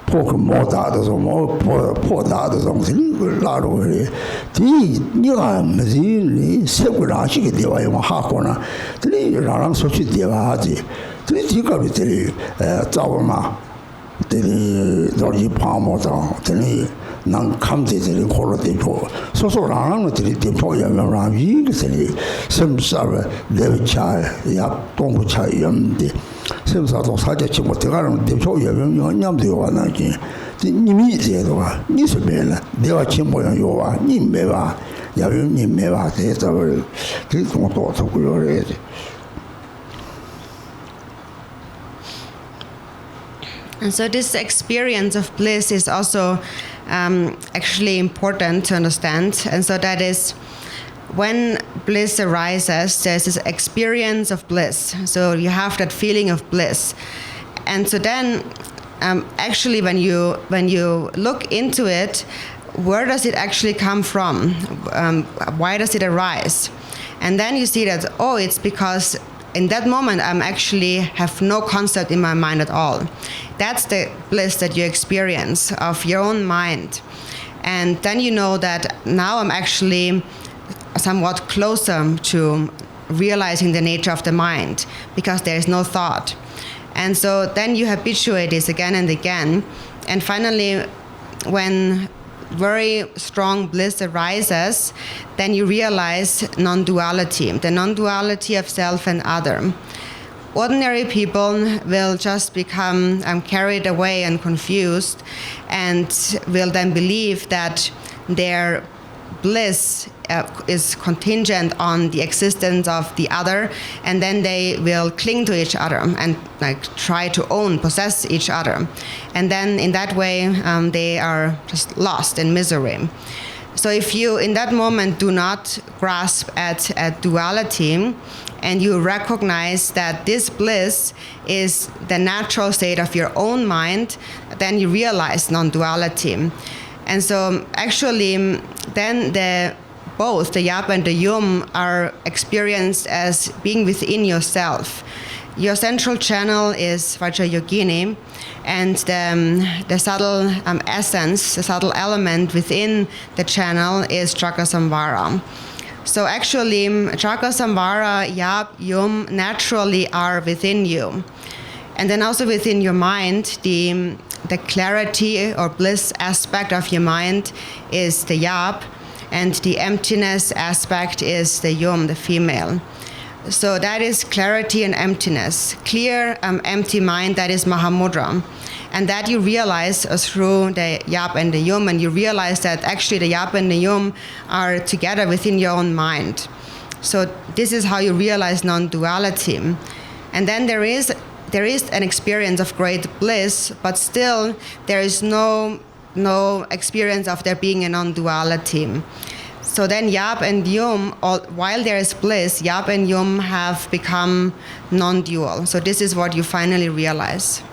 포크 모다도 뭐 포다도 좀 라로 이 니가 무슨 세구라시게 되어요. 하거나 들이 라랑 소치 되어야지. 들이 지갑이 들이 자고마 들이 저기 파모다 들이 난 감대들이 고로되고 소소라는 것들이 대포야면 이것들이 섬사를 내차 야 동부차 염데 섬사도 사자치 못해가는 대포야면 영냠도 와나지 님이 제도가 니스베라 내가 친모양 요와 님매와 야면 님매와 대답을 그리고 또 그러래지. And so this experience of bliss is also actually important to understand. And so that is when bliss arises, there's this experience of bliss. So you have that feeling of bliss. And so then actually when you look into it, where does it actually come from? Why does it arise? And then you see that, oh, it's because in that moment, I'm actually have no concept in my mind at all. That's the bliss that you experience of your own mind. And then you know that now I'm actually somewhat closer to realizing the nature of the mind because there is no thought. And so then you habituate this again and again. And finally, when very strong bliss arises, then you realize non-duality, the non-duality of self and other. Ordinary people will just become carried away and confused and will then believe that their bliss is contingent on the existence of the other, and then they will cling to each other and try to possess each other. And then in that way, they are just lost in misery. So if you, in that moment, do not grasp at duality, and you recognize that this bliss is the natural state of your own mind, then you realize non-duality. And so actually, then both the Yap and the Yum are experienced as being within yourself. Your central channel is Vajrayogini, and the subtle essence, the subtle element within the channel is Chakrasamvara. So actually, Chakrasamvara, Yap, Yum naturally are within you. And then also within your mind, the clarity or bliss aspect of your mind is the Yap, and the emptiness aspect is the Yum, the female. So that is clarity and emptiness. Clear, empty mind, that is Mahamudra. And that you realize through the Yap and the Yum, and you realize that actually the Yap and the Yum are together within your own mind. So this is how you realize non-duality. And then there is an experience of great bliss, but still there is no experience of there being a non-duality. So then Yap and Yum, while there is bliss, Yap and Yum have become non-dual. So this is what you finally realize.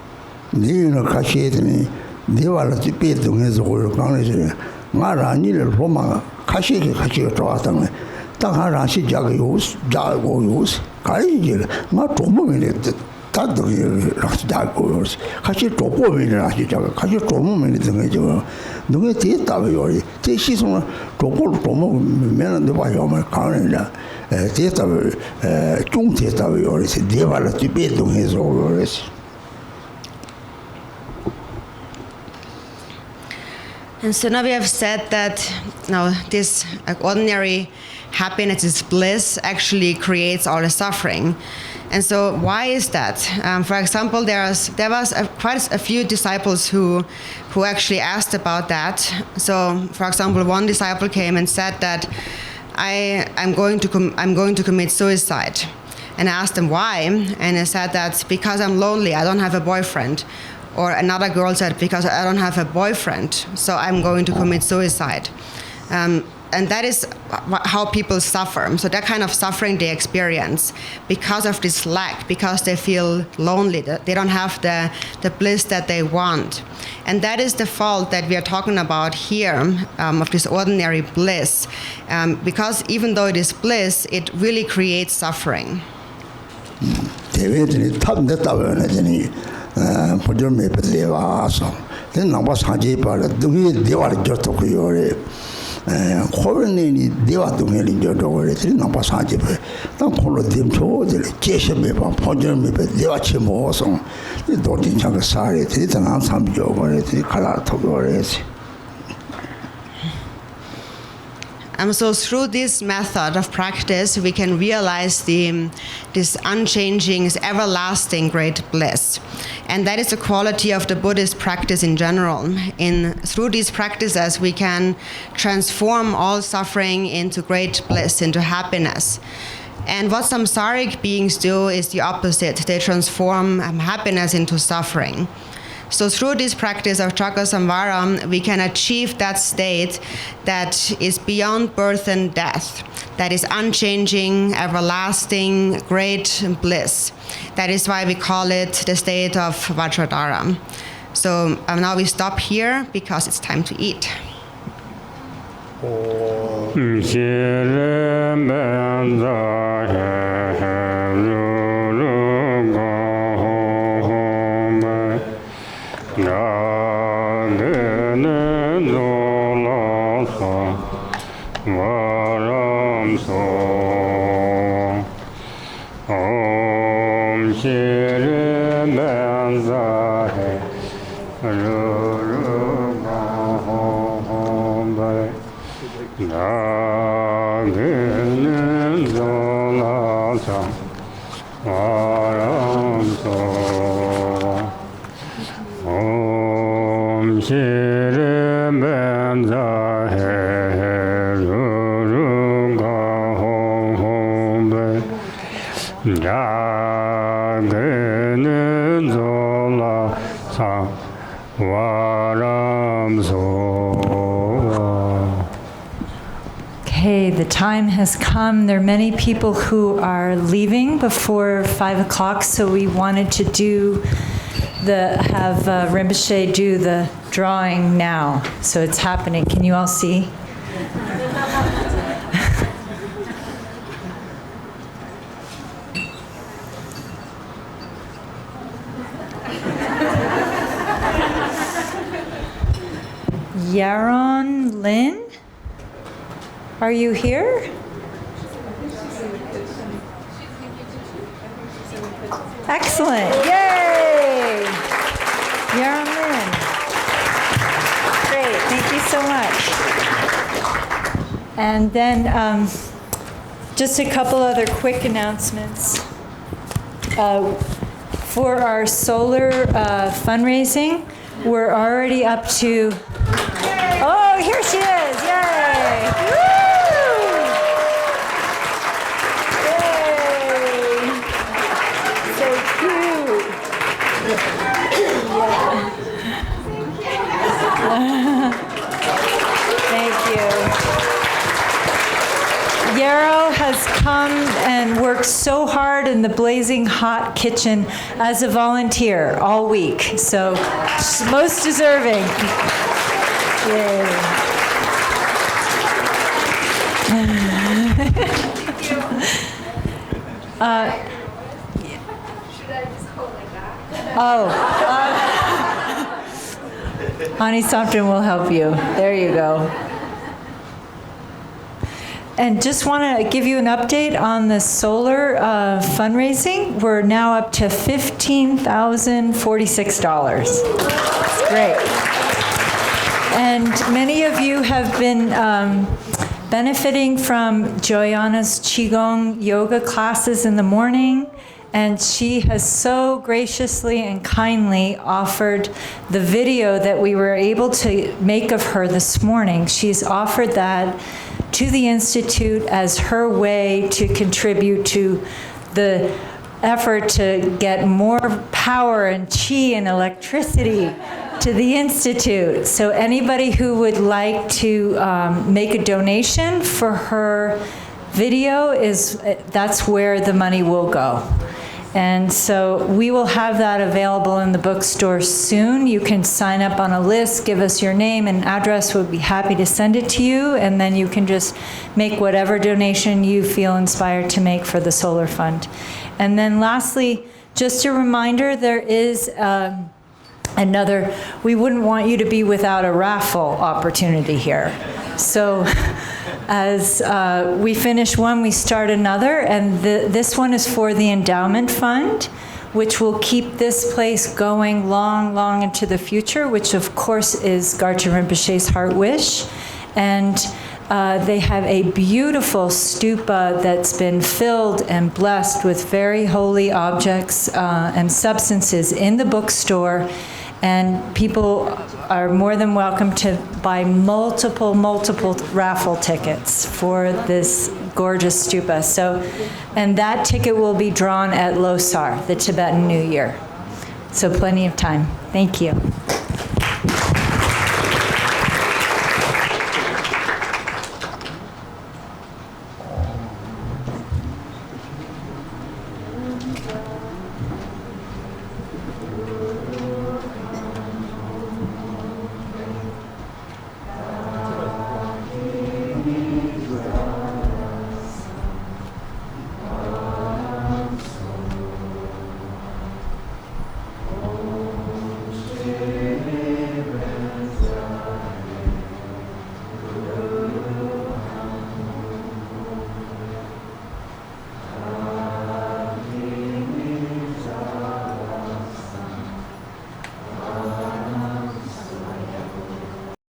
니는 가시에더니 네와라 집에 동에서 올라가는 마라니를 보면 가시가 좋았다면 딱 하나씩 자고 가이지 마 도모면에 다들 자고 같이 도모면에 하시 자고 같이 도모면에 등에죠 너게 됐다고요 제 시선은 도모면에 봐요만 가는데 됐다고 좀 됐다고요 그래서 네와라 집에 동에서 올라가서 And so now we have said that now this ordinary happiness, this bliss, actually creates all the suffering. And so why is that? For example, there was quite a few disciples who actually asked about that. So, for example, one disciple came and said that I'm going to commit suicide. And I asked him why, and he said that because I'm lonely, I don't have a boyfriend. Or another girl said, because I don't have a boyfriend, so I'm going to commit suicide. And that is how people suffer. So that kind of suffering they experience because of this lack, because they feel lonely, they don't have the bliss that they want. And that is the fault that we are talking about here, of this ordinary bliss. Because even though it is bliss, it really creates suffering. 코로나니 대화 동행이 저러고들이 나빠 사집에 난 콜로 됨초 제시메 봐 포점메 대화 치모서 이 도진 장가 사례 들이던 안 삼죠 거래들이 칼라 토고래지. So through this method of practice, we can realize this unchanging, this everlasting great bliss. And that is the quality of the Buddhist practice in general. Through these practices, we can transform all suffering into great bliss, into happiness. And what samsaric beings do is the opposite. They transform happiness into suffering. So through this practice of Chakrasamvara, we can achieve that state that is beyond birth and death, that is unchanging, everlasting, great bliss. That is why we call it the state of Vajradhara. So now we stop here because it's time to eat. Okay, the time has come. There are many people who are leaving before 5 o'clock, so we wanted to have Rinpoche do the drawing now. So it's happening. Can you all see? Yaron Lin, are you here? Excellent, yay! Yaron Lin. Great, thank you so much. And then just a couple other quick announcements. For our solar fundraising, we're already up to, oh, here she is, yay! Woo! Yay! So cute. Thank you. Yarrow has come and worked so hard in the blazing hot kitchen as a volunteer all week, so most deserving. Yay. Should I just hold like that? Ani Samten will help you. There you go. And just want to give you an update on the solar fundraising. We're now up to $15,046. It's great. And many of you have been benefiting from Joyanna's Qigong yoga classes in the morning. And she has so graciously and kindly offered the video that we were able to make of her this morning. She's offered that to the Institute as her way to contribute to the effort to get more power and qi and electricity to the Institute. So anybody who would like to make a donation for her video, that's where the money will go. And so we will have that available in the bookstore soon. You can sign up on a list, give us your name and address. We'll be happy to send it to you. And then you can just make whatever donation you feel inspired to make for the Solar Fund. And then lastly, just a reminder, there is another, we wouldn't want you to be without a raffle opportunity here. So as we finish one, we start another, and this one is for the endowment fund, which will keep this place going long, long into the future, which of course is Garchen Rinpoche's heart wish. And they have a beautiful stupa that's been filled and blessed with very holy objects and substances in the bookstore. And people are more than welcome to buy multiple raffle tickets for this gorgeous stupa. So, and that ticket will be drawn at Losar, the Tibetan New Year. So plenty of time. Thank you.